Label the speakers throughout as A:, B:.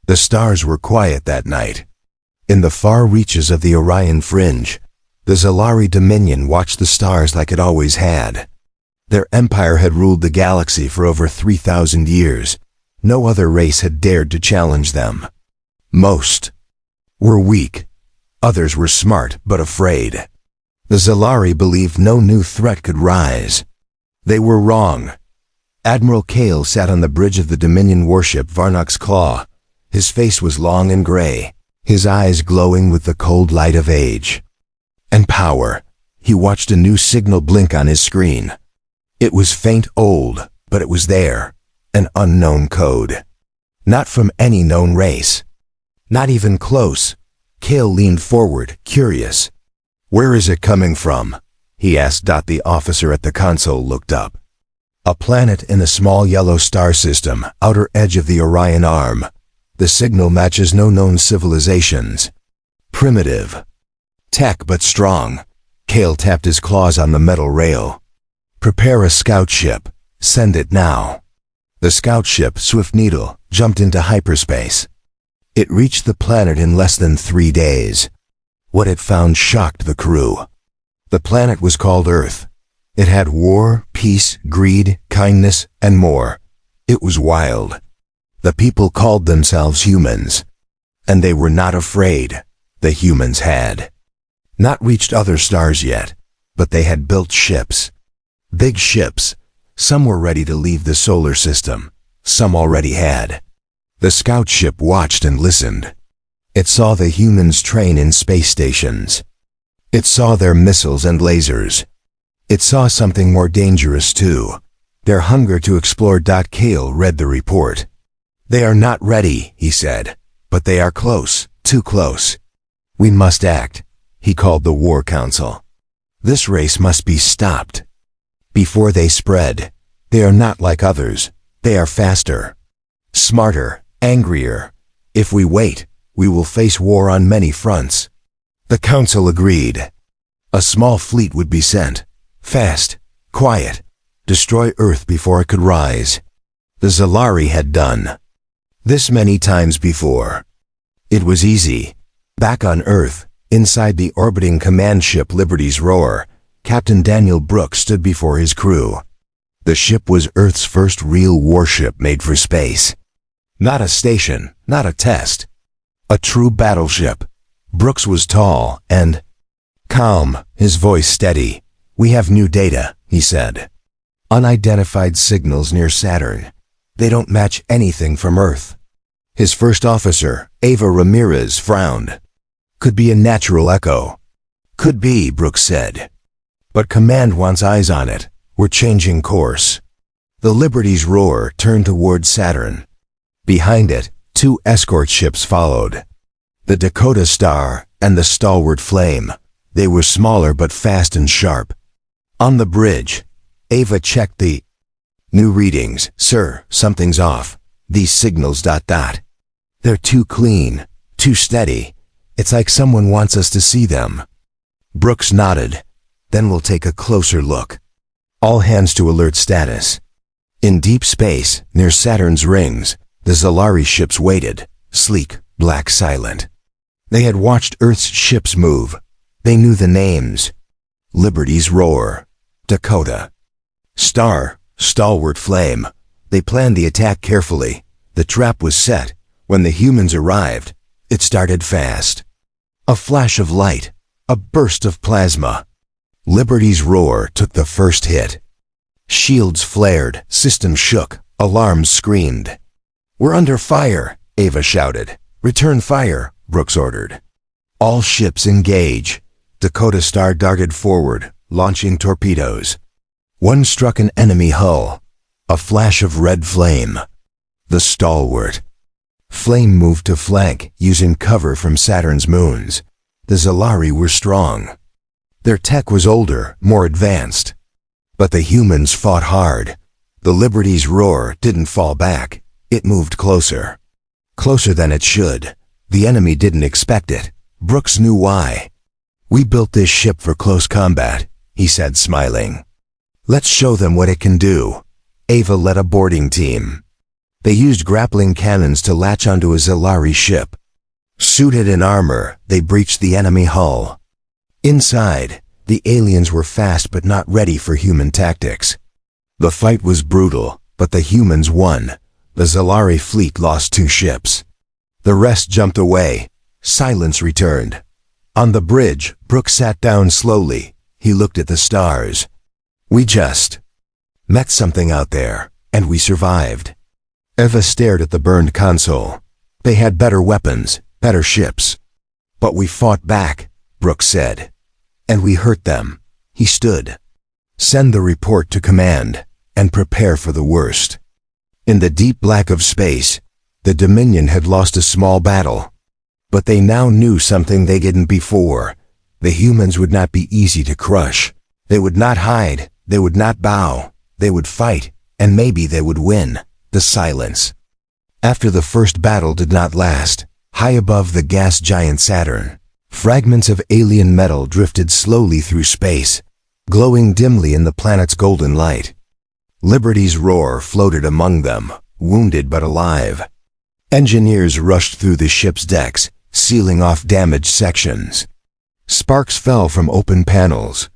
A: The stars were quiet that night. In the far reaches of the Orion Fringe, the Zalari Dominion watched the stars like it always had. Their empire had ruled the galaxy for over 3,000 years. No other race had dared to challenge them. Most were weak. Others were smart but afraid. The Zalari believed no new threat could rise. They were wrong. Admiral Kale sat on the bridge of the Dominion warship Varnok's Claw. His face was long and gray, his eyes glowing with the cold light of age and power. He watched a new signal blink on his screen. It was faint, old, but it was there, an unknown code. Not from any known race. Not even close. Kale leaned forward, curious. "Where is it coming from?" he asked. The officer at the console looked up. "A planet in a small yellow star system, outer edge of the Orion Arm. The signal matches no known civilizations. Primitive. Tech but strong." Kale tapped his claws on the metal rail. "Prepare a scout ship. Send it now." The scout ship, Swift Needle, jumped into hyperspace. It reached the planet in less than 3 days. What it found shocked the crew. The planet was called Earth. It had war, peace, greed, kindness, and more. It was wild. The people called themselves humans. And they were not afraid. The humans had not reached other stars yet, but they had built ships. Big ships. Some were ready to leave the solar system. Some already had. The scout ship watched and listened. It saw the humans train in space stations. It saw their missiles and lasers. It saw something more dangerous too. Their hunger to explore. Kale read the report. "They are not ready," he said, "but they are close, too close. We must act." He called the War Council. "This race must be stopped before they spread. They are not like others. They are faster, smarter, angrier. If we wait, we will face war on many fronts." The council agreed. A small fleet would be sent. Fast, quiet, destroy Earth before it could rise. The Zalari had done this many times before. It was easy. Back on Earth, inside the orbiting command ship Liberty's Roar, Captain Daniel Brooks stood before his crew. The ship was Earth's first real warship made for space. Not a station, not a test. A true battleship. Brooks was tall and calm, his voice steady. "We have new data," he said. "Unidentified signals near Saturn. They don't match anything from Earth." His first officer, Ava Ramirez, frowned. "Could be a natural echo." "Could be," Brooks said. "But command wants eyes on it. We're changing course." The Liberty's Roar turned toward Saturn. Behind it, 2 escort ships followed. The Dakota Star and the Stalwart Flame. They were smaller but fast and sharp. On the bridge, Ava checked the new readings. "Sir, something's off. These signals ... They're too clean, too steady. It's like someone wants us to see them." Brooks nodded. "Then we'll take a closer look." All hands to alert status. In deep space, near Saturn's rings, the Zalari ships waited, sleek, black, silent. They had watched Earth's ships move. They knew the names. Liberty's Roar, Dakota Star, Stalwart Flame. They planned the attack carefully. The trap was set. When the humans arrived, it started fast. A flash of light, a burst of plasma. Liberty's Roar took the first hit. Shields flared, systems shook, alarms screamed. "We're under fire," Ava shouted. "Return fire," Brooks ordered. "All ships engage." Dakota Star darted forward, launching torpedoes. One struck an enemy hull. A flash of red flame. The Stalwart Flame moved to flank, using cover from Saturn's moons. The Zalari were strong. Their tech was older, more advanced. But the humans fought hard. The Liberty's Roar didn't fall back. It moved closer. Closer than it should. The enemy didn't expect it. Brooks knew why. "We built this ship for close combat," he said, smiling. "Let's show them what it can do." Ava led a boarding team. They used grappling cannons to latch onto a Zalari ship. Suited in armor, they breached the enemy hull. Inside, the aliens were fast but not ready for human tactics. The fight was brutal, but the humans won. The Zalari fleet lost 2 ships. The rest jumped away. Silence returned. On the bridge, Brooks sat down slowly. He looked at the stars. We just met something out there, and we survived. Eva stared at the burned console. They had better weapons, better ships. But we fought back, Brooks said. And we hurt them. He stood. Send the report to command, and prepare for the worst. In the deep black of space, the Dominion had lost a small battle. But they now knew something they didn't before. The humans would not be easy to crush. They would not hide. They would not bow. They would fight, and maybe they would win. The silence. After the first battle did not last, high above the gas giant Saturn, fragments of alien metal drifted slowly through space, glowing dimly in the planet's golden light. Liberty's roar floated among them, wounded but alive. Engineers rushed through the ship's decks, sealing off damaged sections. Sparks fell from open panels.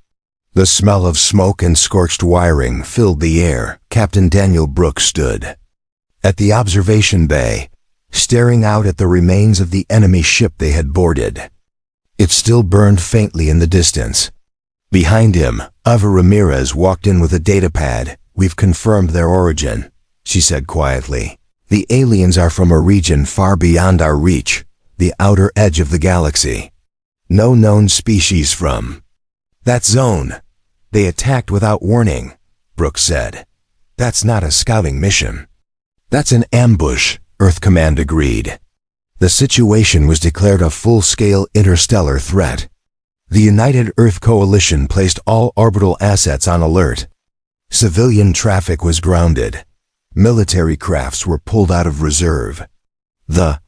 A: The smell of smoke and scorched wiring filled the air. Captain Daniel Brooks stood at the observation bay, staring out at the remains of the enemy ship they had boarded. It still burned faintly in the distance. Behind him, Ava Ramirez walked in with a datapad. We've confirmed their origin, she said quietly. The aliens are from a region far beyond our reach, the outer edge of the galaxy. No known species from that zone. They attacked without warning, Brooks said. That's not a scouting mission. That's an ambush, Earth Command agreed. The situation was declared a full-scale interstellar threat. The United Earth Coalition placed all orbital assets on alert. Civilian traffic was grounded. Military crafts were pulled out of reserve. The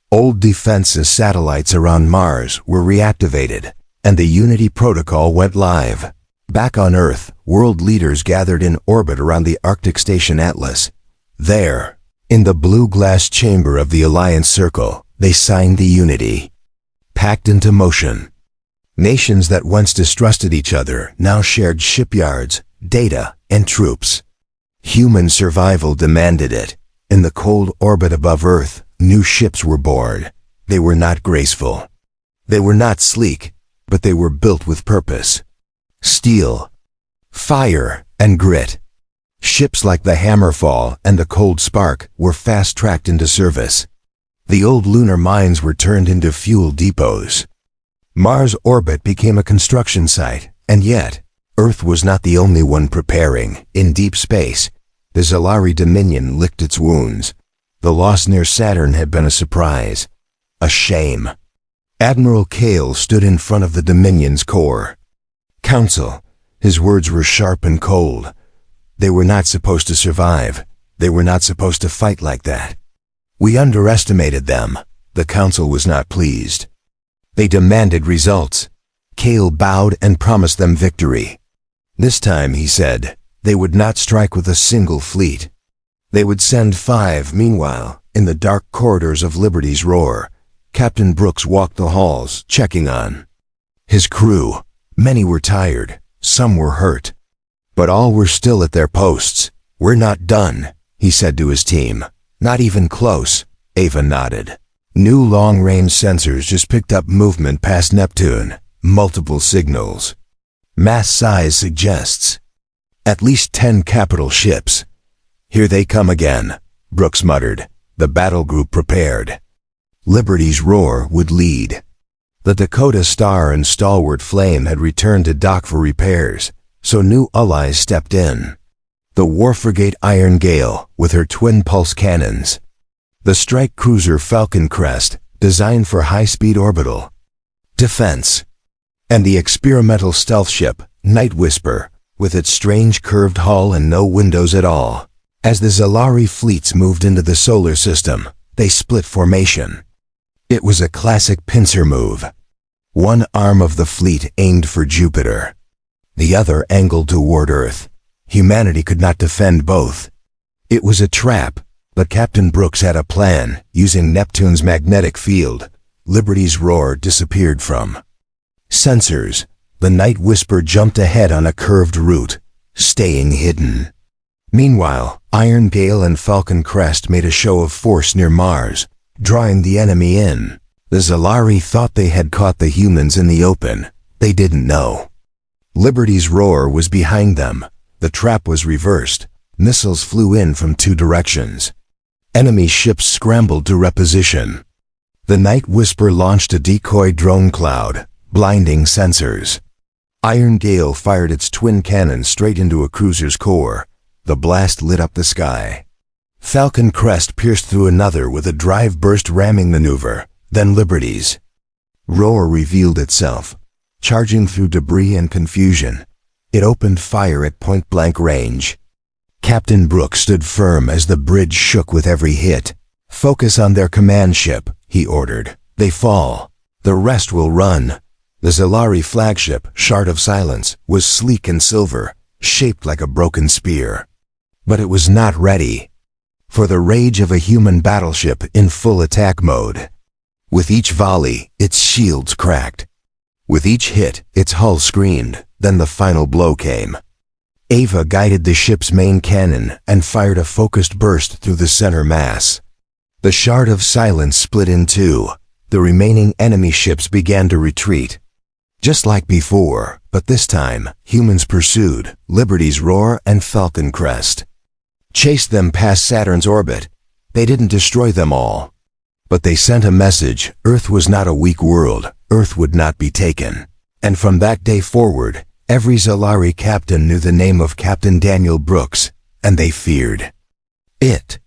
A: old defenses satellites around Mars were reactivated, and the Unity Protocol went live. Back on Earth, world leaders gathered in orbit around the Arctic Station Atlas. There, in the blue glass chamber of the Alliance Circle, they signed the Unity Pact into motion. Nations that once distrusted each other now shared shipyards, data, and troops. Human survival demanded it. In the cold orbit above Earth, new ships were born. They were not graceful. They were not sleek, but they were built with purpose. Steel, fire, and grit. Ships like the Hammerfall and the Cold Spark were fast-tracked into service. The old lunar mines were turned into fuel depots. Mars' orbit became a construction site, and yet, Earth was not the only one preparing. In deep space, the Zalari Dominion licked its wounds. The loss near Saturn had been a surprise. A shame. Admiral Kale stood in front of the Dominion's core. Council, his words were sharp and cold. They were not supposed to survive. They were not supposed to fight like that. We underestimated them. The Council was not pleased. They demanded results. Kale bowed and promised them victory. This time, he said, they would not strike with a single fleet. They would send 5. Meanwhile, in the dark corridors of Liberty's roar, Captain Brooks walked the halls, checking on his crew. Many were tired, some were hurt. But all were still at their posts. We're not done, he said to his team. Not even close, Ava nodded. New long-range sensors just picked up movement past Neptune. Multiple signals. Mass size suggests at least 10 capital ships. Here they come again, Brooks muttered. The battle group prepared. Liberty's roar would lead. The Dakota Star and Stalwart Flame had returned to dock for repairs, so new allies stepped in. The war frigate Iron Gale, with her twin pulse cannons. The strike cruiser Falcon Crest, designed for high-speed orbital defense. And the experimental stealth ship, Night Whisper, with its strange curved hull and no windows at all. As the Zalari fleets moved into the solar system, they split formation. It was a classic pincer move. One arm of the fleet aimed for Jupiter. The other angled toward Earth. Humanity could not defend both. It was a trap, But Captain Brooks had a plan. Using Neptune's magnetic field, Liberty's roar disappeared from sensors. The Night Whisper jumped ahead on a curved route, staying hidden. Meanwhile, Iron Gale and Falcon Crest made a show of force near Mars, drawing the enemy in. The Zalari thought they had caught the humans in the open. They didn't know. Liberty's roar was behind them. The trap was reversed. Missiles flew in from two directions. Enemy ships scrambled to reposition. The Night Whisper launched a decoy drone cloud, blinding sensors. Iron Gale fired its twin cannons straight into a cruiser's core. The blast lit up the sky. Falcon Crest pierced through another with a drive burst ramming maneuver, then Liberty's roar revealed itself, charging through debris and confusion. It opened fire at point-blank range. Captain Brooks stood firm as the bridge shook with every hit. "Focus on their command ship," he ordered. "They fall. The rest will run." The Zalari flagship, Shard of Silence, was sleek and silver, shaped like a broken spear. But it was not ready for the rage of a human battleship in full attack mode. With each volley, its shields cracked. With each hit, its hull screamed. Then the final blow came. Ava guided the ship's main cannon and fired a focused burst through the center mass. The Shard of Silence split in two. The remaining enemy ships began to retreat. Just like before, but this time, humans pursued. Liberty's roar and Falcon Crest chased them past Saturn's orbit. They didn't destroy them all, but they sent a message. Earth was not a weak world. Earth would not be taken. And from that day forward, every Zalari captain knew the name of Captain Daniel Brooks, and they feared it.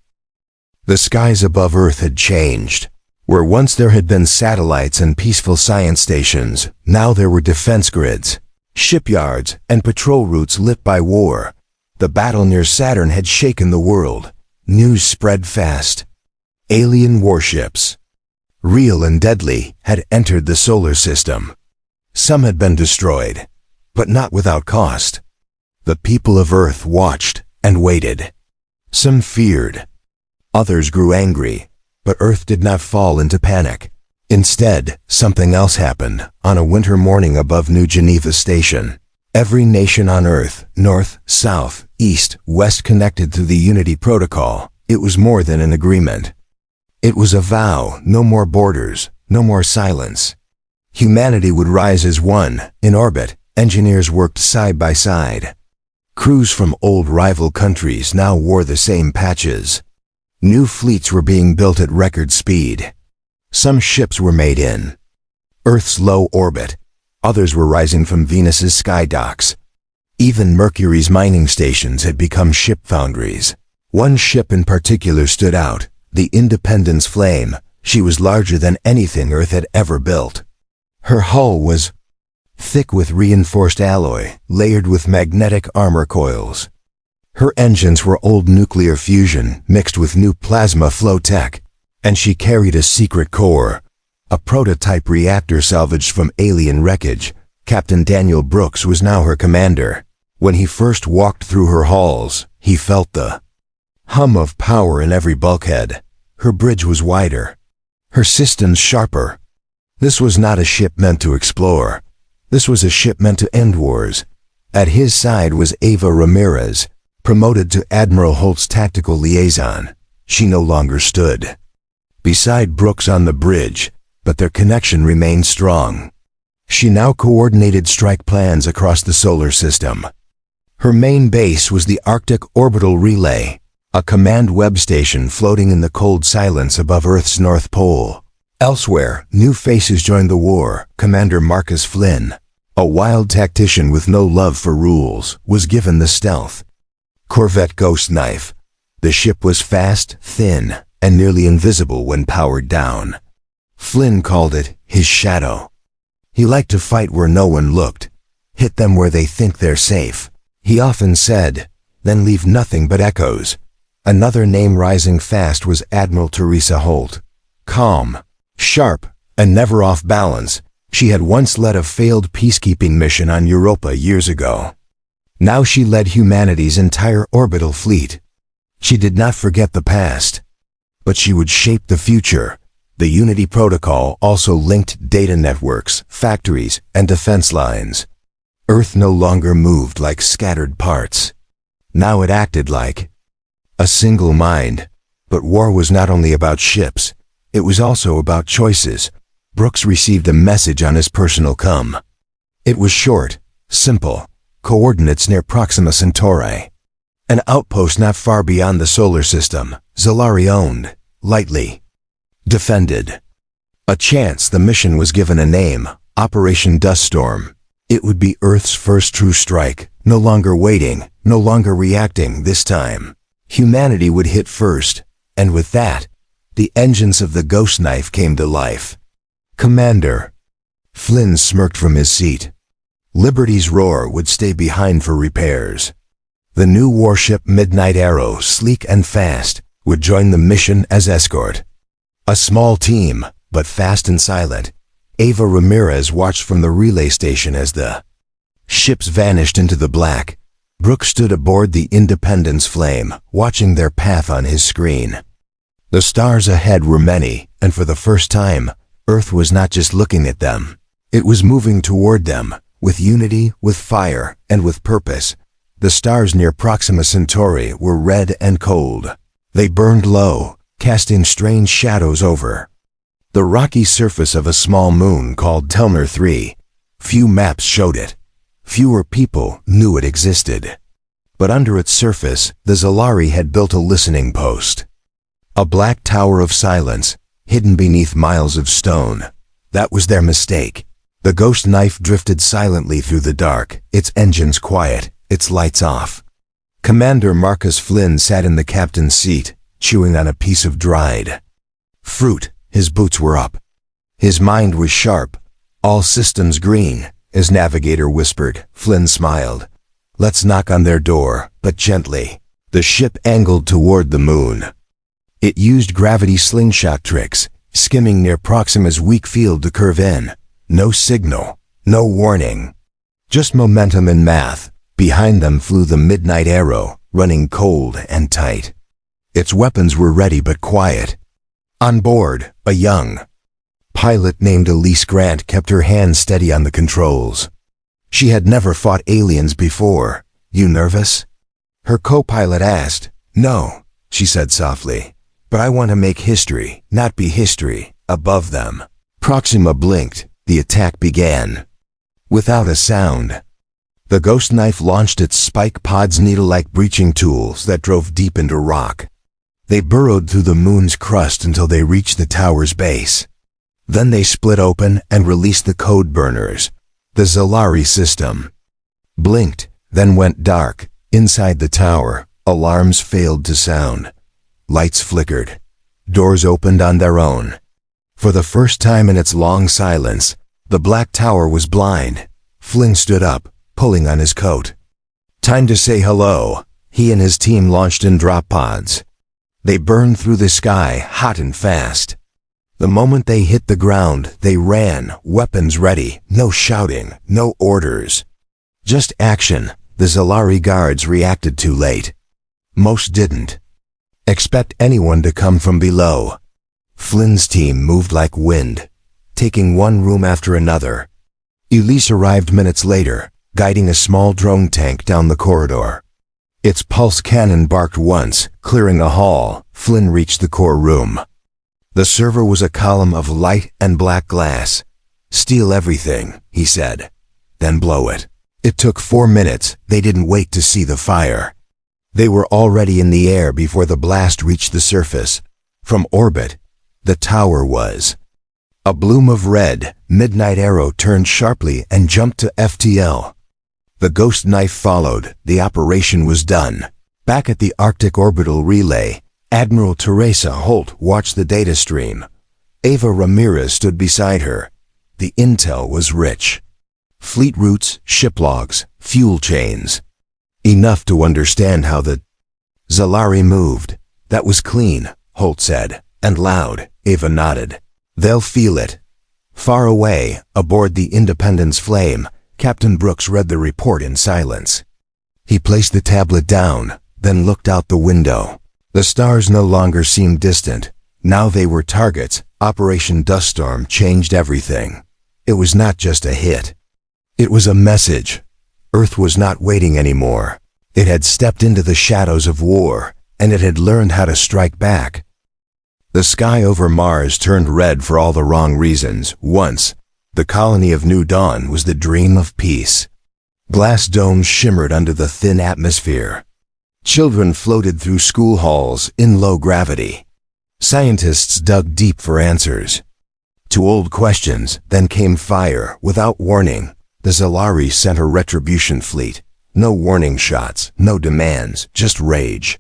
A: The skies above Earth had changed. Where once there had been satellites and peaceful science stations, now there were defense grids, shipyards, and patrol routes lit by war. The battle near Saturn had shaken the world. News spread fast. Alien warships, real and deadly, had entered the solar system. Some had been destroyed, but not without cost. The people of Earth watched and waited. Some feared. Others grew angry. But Earth did not fall into panic. Instead, something else happened. On a winter morning above New Geneva Station, every nation on Earth, north, south, east, west, connected through the Unity Protocol. It was more than an agreement. It was a vow. No more borders, no more silence. Humanity would rise as one. In orbit, engineers worked side by side. Crews from old rival countries now wore the same patches. New fleets were being built at record speed. Some ships were made in Earth's low orbit. Others were rising from Venus's sky docks. Even Mercury's mining stations had become ship foundries. One ship in particular stood out, the Independence Flame. She was larger than anything Earth had ever built. Her hull was thick with reinforced alloy, layered with magnetic armor coils. Her engines were old nuclear fusion mixed with new plasma flow tech, and she carried a secret core, a prototype reactor salvaged from alien wreckage. Captain Daniel Brooks was now her commander. When he first walked through her halls, he felt the hum of power in every bulkhead. Her bridge was wider, her systems sharper. This was not a ship meant to explore. This was a ship meant to end wars. At his side was Ava Ramirez, promoted to Admiral Holt's tactical liaison. She no longer stood beside Brooks on the bridge, but their connection remained strong. She now coordinated strike plans across the solar system. Her main base was the Arctic Orbital Relay, a command web station floating in the cold silence above Earth's North Pole. Elsewhere, new faces joined the war. Commander Marcus Flynn, a wild tactician with no love for rules, was given the stealth corvette Ghost Knife. The ship was fast, thin, and nearly invisible when powered down. Flynn called it his shadow. He liked to fight where no one looked, hit them where they think they're safe. He often said, then leave nothing but echoes. Another name rising fast was Admiral Teresa Holt. Calm, sharp, and never off balance, she had once led a failed peacekeeping mission on Europa years ago. Now she led humanity's entire orbital fleet. She did not forget the past, but she would shape the future. The Unity Protocol also linked data networks, factories, and defense lines. Earth no longer moved like scattered parts. Now it acted like a single mind. But war was not only about ships, it was also about choices. Brooks received a message on his personal com. It was short, simple, coordinates near Proxima Centauri. An outpost not far beyond the solar system, Zalari owned, lightly defended. A chance the mission was given a name, Operation Duststorm. It would be Earth's first true strike, no longer waiting, no longer reacting this time. Humanity would hit first, and with that, the engines of the Ghost Knife came to life. Commander. Flynn smirked from his seat. Liberty's roar would stay behind for repairs. The new warship Midnight Arrow, sleek and fast, would join the mission as escort. A small team, but fast and silent. Ava Ramirez watched from the relay station as the ships vanished into the black. Brooks stood aboard the Independence Flame, watching their path on his screen. The stars ahead were many, and for the first time, Earth was not just looking at them. It was moving toward them, with unity, with fire, and with purpose. The stars near Proxima Centauri were red and cold. They burned low, casting strange shadows over the rocky surface of a small moon called Telmer 3. Few maps showed it. Fewer people knew it existed. But under its surface, the Zalari had built a listening post. A black tower of silence, hidden beneath miles of stone. That was their mistake. The Ghost Knife drifted silently through the dark, its engines quiet, its lights off. Commander Marcus Flynn sat in the captain's seat, chewing on a piece of dried fruit. His boots were up. His mind was sharp. All systems green, his navigator whispered. Flynn smiled. Let's knock on their door, but gently. The ship angled toward the moon. It used gravity slingshot tricks, skimming near Proxima's weak field to curve in. No signal, no warning. Just momentum and math. Behind them flew the Midnight Arrow, running cold and tight. Its weapons were ready but quiet. On board, a young pilot named Elise Grant kept her hand steady on the controls. She had never fought aliens before. You nervous? Her co-pilot asked. No, she said softly. But I want to make history, not be history, above them. Proxima blinked. The attack began. Without a sound, the Ghost Knife launched its spike pods, needle-like breaching tools that drove deep into rock. They burrowed through the moon's crust until they reached the tower's base. Then they split open and released the code burners. The Zalari system blinked, then went dark. Inside the tower, alarms failed to sound. Lights flickered. Doors opened on their own. For the first time in its long silence, the black tower was blind. Flynn stood up, pulling on his coat. Time to say hello. He and his team launched in drop pods. They burned through the sky, hot and fast. The moment they hit the ground, they ran, weapons ready, no shouting, no orders. Just action. The Zalari guards reacted too late. Most didn't expect anyone to come from below. Flynn's team moved like wind, taking one room after another. Elise arrived minutes later, guiding a small drone tank down the corridor. Its pulse cannon barked once, clearing a hall. Flynn reached the core room. The server was a column of light and black glass. Steal everything, he said. Then blow it. It took 4 minutes. They didn't wait to see the fire. They were already in the air before the blast reached the surface. From orbit, the tower was a bloom of red. Midnight Arrow turned sharply and jumped to FTL. The Ghost Knife followed. The operation was done. Back at the Arctic Orbital Relay, Admiral Teresa Holt watched the data stream. Ava Ramirez stood beside her. The intel was rich. Fleet routes, ship logs, fuel chains. Enough to understand how the Zalari moved. That was clean, Holt said, and loud. Ava nodded. They'll feel it. Far away, aboard the Independence Flame, Captain Brooks read the report in silence. He placed the tablet down, then looked out the window. The stars no longer seemed distant. Now they were targets. Operation Duststorm changed everything. It was not just a hit. It was a message. Earth was not waiting anymore. It had stepped into the shadows of war, and it had learned how to strike back. The sky over Mars turned red for all the wrong reasons. Once, the colony of New Dawn was the dream of peace. Glass domes shimmered under the thin atmosphere. Children floated through school halls in low gravity. Scientists dug deep for answers to old questions. Then came fire without warning. The Zalari sent a retribution fleet. No warning shots, no demands, just rage.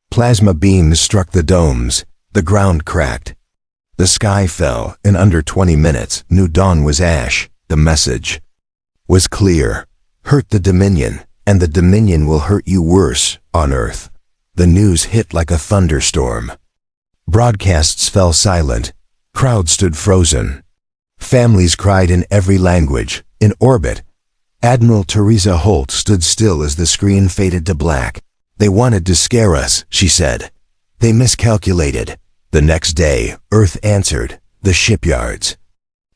A: Plasma beams struck the domes. The ground cracked. The sky fell. In under 20 minutes, New Dawn was ash. The message was clear. Hurt the Dominion, and the Dominion will hurt you worse on Earth. The news hit like a thunderstorm. Broadcasts fell silent. Crowds stood frozen. Families cried in every language. In orbit, Admiral Teresa Holt stood still as the screen faded to black. They wanted to scare us, she said. They miscalculated. The next day, Earth answered. The shipyards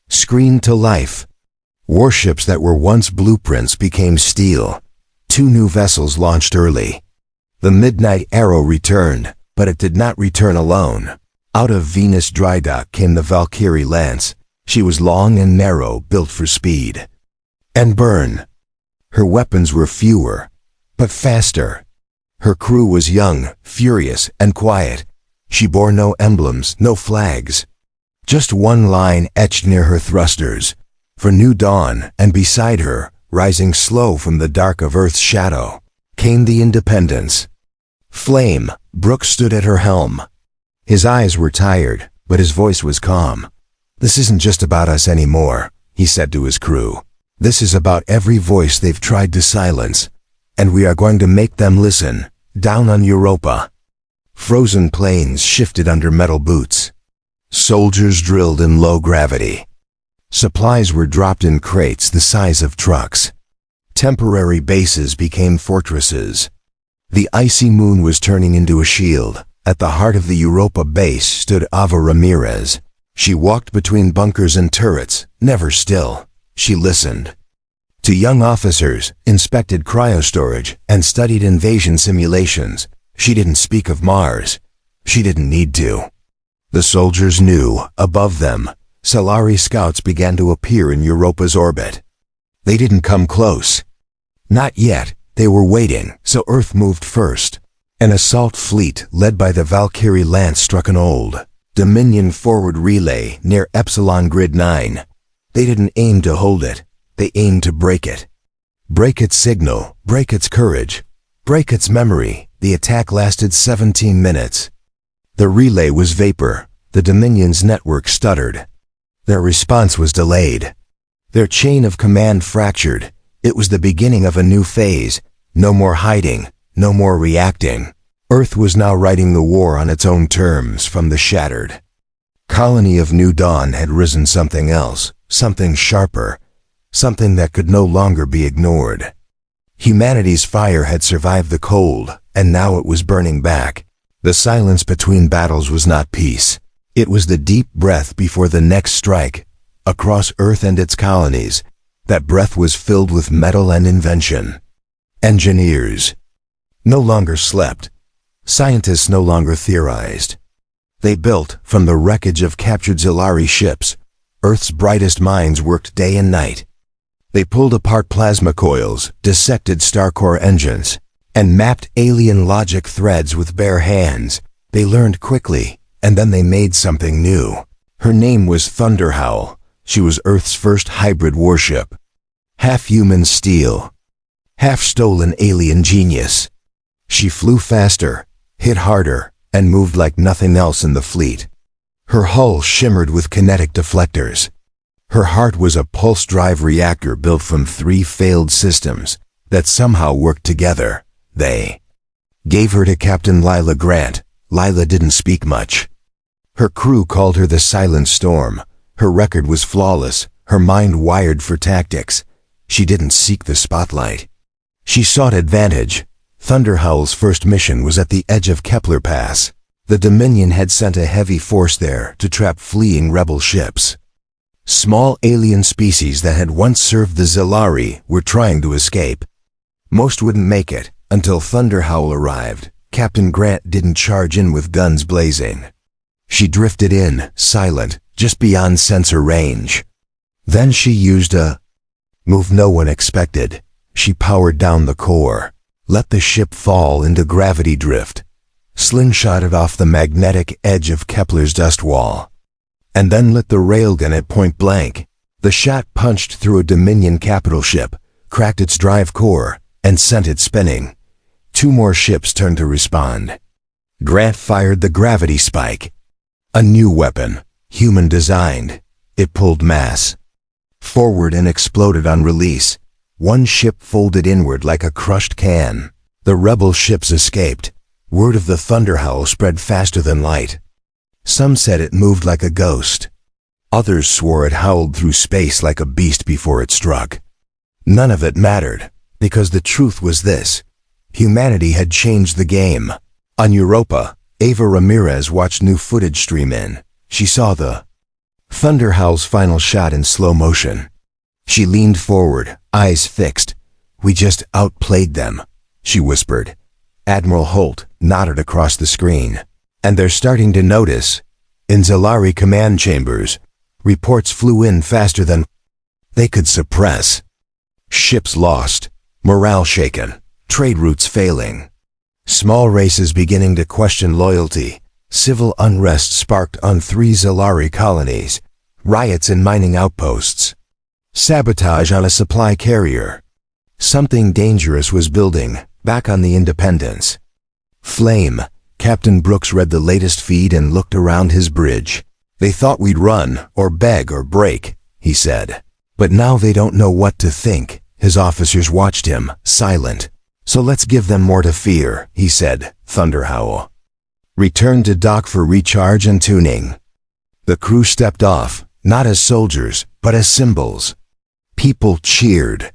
A: screamed to life. Warships that were once blueprints became steel. 2 new vessels launched early. The Midnight Arrow returned, but it did not return alone. Out of Venus dry dock came the Valkyrie Lance. She was long and narrow, built for speed and burn. Her weapons were fewer, but faster. Her crew was young, furious, and quiet. She bore no emblems, no flags. Just one line etched near her thrusters. For New Dawn, and beside her, rising slow from the dark of Earth's shadow, came the Independence. Flame, Brooks stood at her helm. His eyes were tired, but his voice was calm. This isn't just about us anymore, he said to his crew. This is about every voice they've tried to silence, and we are going to make them listen. Down on Europa, frozen plains shifted under metal boots. Soldiers drilled in low gravity. Supplies were dropped in crates the size of trucks. Temporary bases became fortresses. The icy moon was turning into a shield. At the heart of the Europa base stood Ava Ramirez. She walked between bunkers and turrets, never still. She listened to young officers, inspected cryostorage, and studied invasion simulations. She didn't speak of Mars. She didn't need to. The soldiers knew, above them, Solari scouts began to appear in Europa's orbit. They didn't come close. Not yet. They were waiting, so Earth moved first. An assault fleet led by the Valkyrie Lance struck an old Dominion forward relay near Epsilon Grid 9. They didn't aim to hold it. They aimed to break it. Break its signal, break its courage, break its memory. The attack lasted 17 minutes. The relay was vapor. The Dominion's network stuttered. Their response was delayed. Their chain of command fractured. It was the beginning of a new phase. No more hiding, no more reacting. Earth was now writing the war on its own terms from the shattered colony of New Dawn had risen something else, something sharper, something that could no longer be ignored. Humanity's fire had survived the cold, and now it was burning back. The silence between battles was not peace. It was the deep breath before the next strike. Across Earth and its colonies, that breath was filled with metal and invention. Engineers no longer slept. Scientists no longer theorized. They built from the wreckage of captured Zalari ships. Earth's brightest minds worked day and night. They pulled apart plasma coils, dissected star-core engines, and mapped alien logic threads with bare hands. They learned quickly, and then they made something new. Her name was Thunderhowl. She was Earth's first hybrid warship. Half human steel, half stolen alien genius. She flew faster, hit harder, and moved like nothing else in the fleet. Her hull shimmered with kinetic deflectors. Her heart was a pulse-drive reactor built from 3 failed systems that somehow worked together. They gave her to Captain Lila Grant. Lila didn't speak much. Her crew called her the Silent Storm. Her record was flawless, her mind wired for tactics. She didn't seek the spotlight. She sought advantage. Thunderhowl's first mission was at the edge of Kepler Pass. The Dominion had sent a heavy force there to trap fleeing rebel ships. Small alien species that had once served the Zalari were trying to escape. Most wouldn't make it until Thunderhowl arrived. Captain Grant didn't charge in with guns blazing. She drifted in, silent, just beyond sensor range. Then she used a move no one expected. She powered down the core, let the ship fall into gravity drift, slingshotted off the magnetic edge of Kepler's dust wall, and then lit the railgun at point blank. The shot punched through a Dominion capital ship, cracked its drive core, and sent it spinning. 2 more ships turned to respond. Grant fired the gravity spike. A new weapon, human-designed. It pulled mass forward and exploded on release. 1 ship folded inward like a crushed can. The rebel ships escaped. Word of the Thunderhowl spread faster than light. Some said it moved like a ghost. Others swore it howled through space like a beast before it struck. None of it mattered, because the truth was this: humanity had changed the game. On Europa, Ava Ramirez watched new footage stream in. She saw the Thunderhowl's final shot in slow motion. She leaned forward, eyes fixed. "We just outplayed them," she whispered. Admiral Holt nodded across the screen. "And they're starting to notice." In Zalari command chambers, reports flew in faster than they could suppress. Ships lost, morale shaken, trade routes failing. Small races beginning to question loyalty. Civil unrest sparked on 3 Zalari colonies. Riots in mining outposts. Sabotage on a supply carrier. Something dangerous was building, back on the Independence. Flame. Captain Brooks read the latest feed and looked around his bridge. "They thought we'd run, or beg, or break," he said. "But now they don't know what to think." His officers watched him, silent. "So let's give them more to fear," he said. Thunderhowl returned to dock for recharge and tuning. The crew stepped off, not as soldiers, but as symbols. People cheered.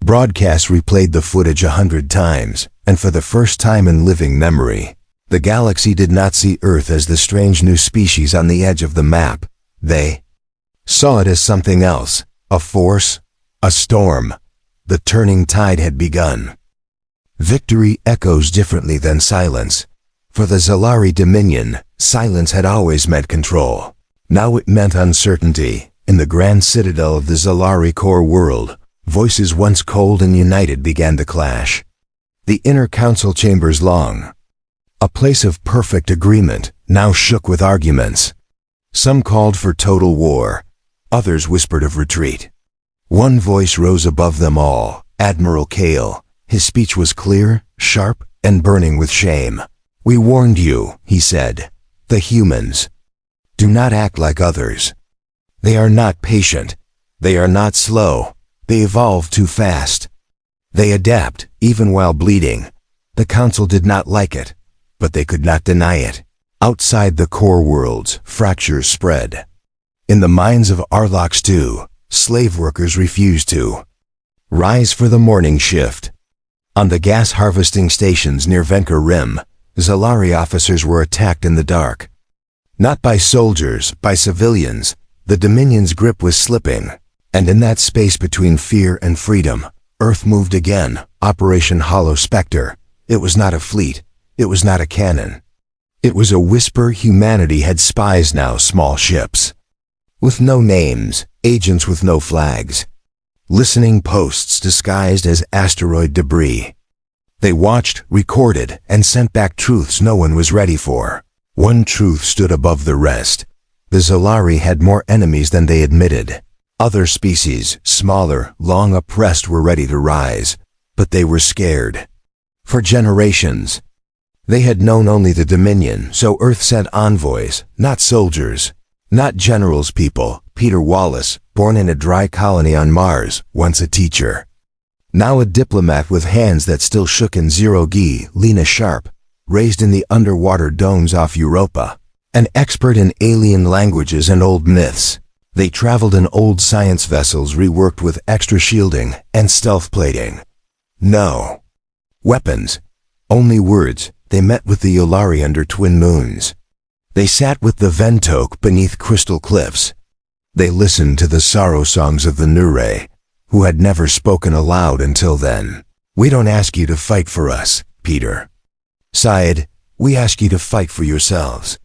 A: Broadcasts replayed the footage 100 times, and for the first time in living memory, the galaxy did not see Earth as the strange new species on the edge of the map. They saw it as something else, a force, a storm. The turning tide had begun. Victory echoes differently than silence. For the Zalari Dominion, silence had always meant control. Now it meant uncertainty. In the grand citadel of the Zalari core world, voices once cold and united began to clash. The inner council chambers long, a place of perfect agreement, now shook with arguments. Some called for total war. Others whispered of retreat. One voice rose above them all, Admiral Kale. His speech was clear, sharp, and burning with shame. "We warned you," he said. "The humans do not act like others. They are not patient. They are not slow. They evolve too fast. They adapt, even while bleeding." The council did not like it, but they could not deny it. Outside the core worlds, fractures spread. In the mines of Arlox too, slave workers refused to rise for the morning shift. On the gas harvesting stations near Venker Rim, Zalari officers were attacked in the dark. Not by soldiers, by civilians. The Dominion's grip was slipping, and in that space between fear and freedom, Earth moved again. Operation Hollow Spectre. It was not a fleet. It was not a cannon. It was a whisper. Humanity had spies now, small ships with no names, agents with no flags, listening posts disguised as asteroid debris. They watched, recorded, and sent back truths no one was ready for. One truth stood above the rest. The Zalari had more enemies than they admitted. Other species, smaller, long oppressed, were ready to rise, but they were scared. For generations, they had known only the Dominion, so Earth sent envoys, not soldiers, not generals. People. Peter Wallace, born in a dry colony on Mars, once a teacher, now a diplomat with hands that still shook in zero-G. Lena Sharp, raised in the underwater domes off Europa, an expert in alien languages and old myths. They traveled in old science vessels reworked with extra shielding and stealth plating. No weapons, Only words. They met with the Yolari under twin moons. They sat with the Ventok beneath crystal cliffs. They listened to the sorrow songs of the Nure, who had never spoken aloud until then. We don't ask you to fight for us, Peter. Syed, we ask you to fight for yourselves.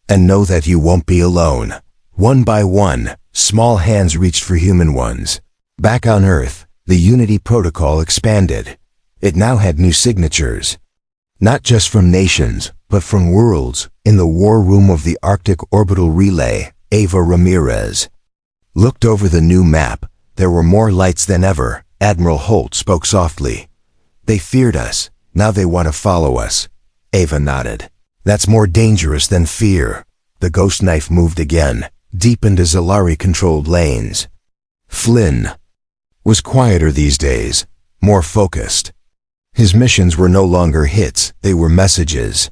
A: And know that you won't be alone. One by one, small hands reached for human ones. Back on Earth, the Unity Protocol expanded. It now had new signatures. Not just from nations, but from worlds. In the war room of the Arctic Orbital Relay, Ava Ramirez looked over the new map. There were more lights than ever. Admiral Holt spoke softly. They feared us. Now they want to follow us. Ava nodded. That's more dangerous than fear. The ghost knife moved again, deep into Zalari-controlled lanes. Flynn was quieter these days, more focused. His missions were no longer hits, they were messages.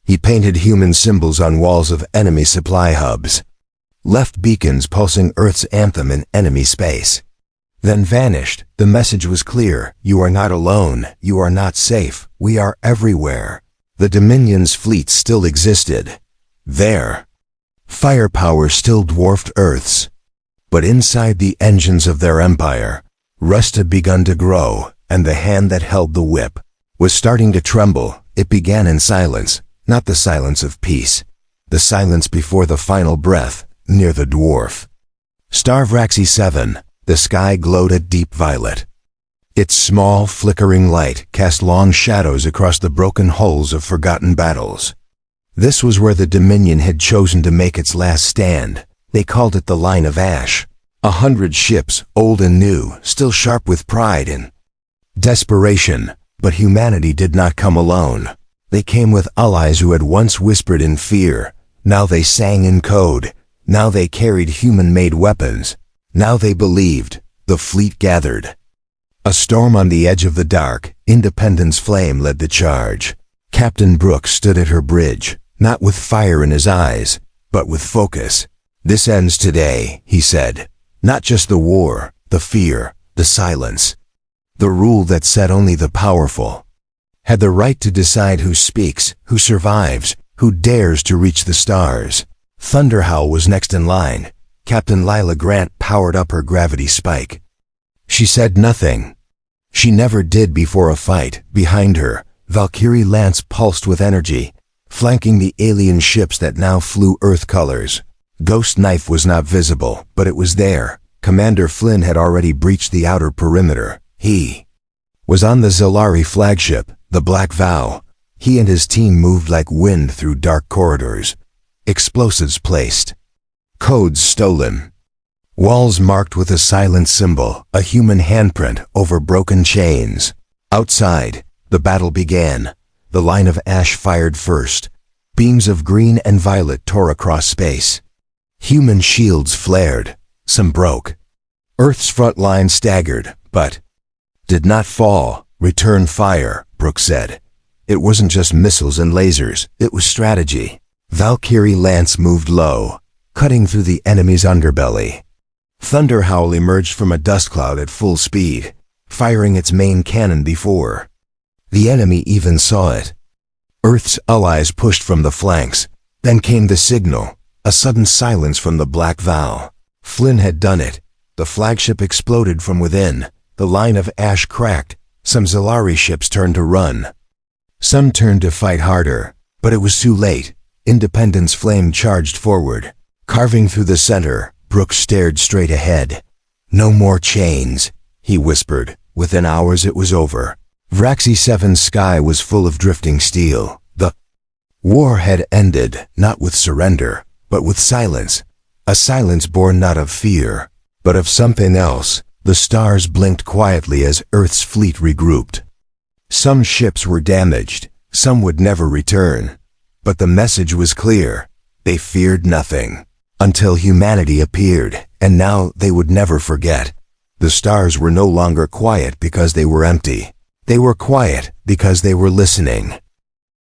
A: He painted human symbols on walls of enemy supply hubs, left beacons pulsing Earth's anthem in enemy space. Then vanished. The message was clear. You are not alone. You are not safe. We are everywhere. The Dominion's fleet still existed. There. Firepower still dwarfed Earth's. But inside the engines of their empire, rust had begun to grow, and the hand that held the whip was starting to tremble. It began in silence, not the silence of peace. The silence before the final breath, near the dwarf. Star Vraxi 7, the sky glowed a deep violet. Its small, flickering light cast long shadows across the broken hulls of forgotten battles. This was where the Dominion had chosen to make its last stand. They called it the Line of Ash. 100 ships, old and new, still sharp with pride and desperation. But humanity did not come alone. They came with allies who had once whispered in fear. Now they sang in code. Now they carried human-made weapons. Now they believed. The fleet gathered. A storm on the edge of the dark, Independence Flame led the charge. Captain Brooks stood at her bridge, not with fire in his eyes, but with focus. This ends today, he said. Not just the war, the fear, the silence. The rule that said only the powerful had the right to decide who speaks, who survives, who dares to reach the stars. Thunderhowl was next in line. Captain Lila Grant powered up her gravity spike. She said nothing. She never did before a fight. Behind her, Valkyrie Lance pulsed with energy, flanking the alien ships that now flew Earth colors. Ghost Knife was not visible, but it was there. Commander Flynn had already breached the outer perimeter. He was on the Zalari flagship, the Black Vow. He and his team moved like wind through dark corridors. Explosives placed. Codes stolen. Walls marked with a silent symbol, a human handprint over broken chains. Outside, the battle began. The Line of Ash fired first. Beams of green and violet tore across space. Human shields flared. Some broke. Earth's front line staggered, but did not fall. Return fire, Brooks said. It wasn't just missiles and lasers, it was strategy. Valkyrie Lance moved low, cutting through the enemy's underbelly. Thunderhowl emerged from a dust cloud at full speed, firing its main cannon before the enemy even saw it. Earth's allies pushed from the flanks. Then came the signal, a sudden silence from the Black Vow. Flynn had done it. The flagship exploded from within. The Line of Ash cracked. Some Zalari ships turned to run. Some turned to fight harder, but it was too late. Independence Flame charged forward. Carving through the center, Brooks stared straight ahead. No more chains, he whispered. Within hours it was over. Vraxi 7's sky was full of drifting steel. The war had ended, not with surrender, but with silence. A silence born not of fear, but of something else. The stars blinked quietly as Earth's fleet regrouped. Some ships were damaged, some would never return. But the message was clear. They feared nothing. Until humanity appeared, and now they would never forget. The stars were no longer quiet because they were empty. They were quiet because they were listening.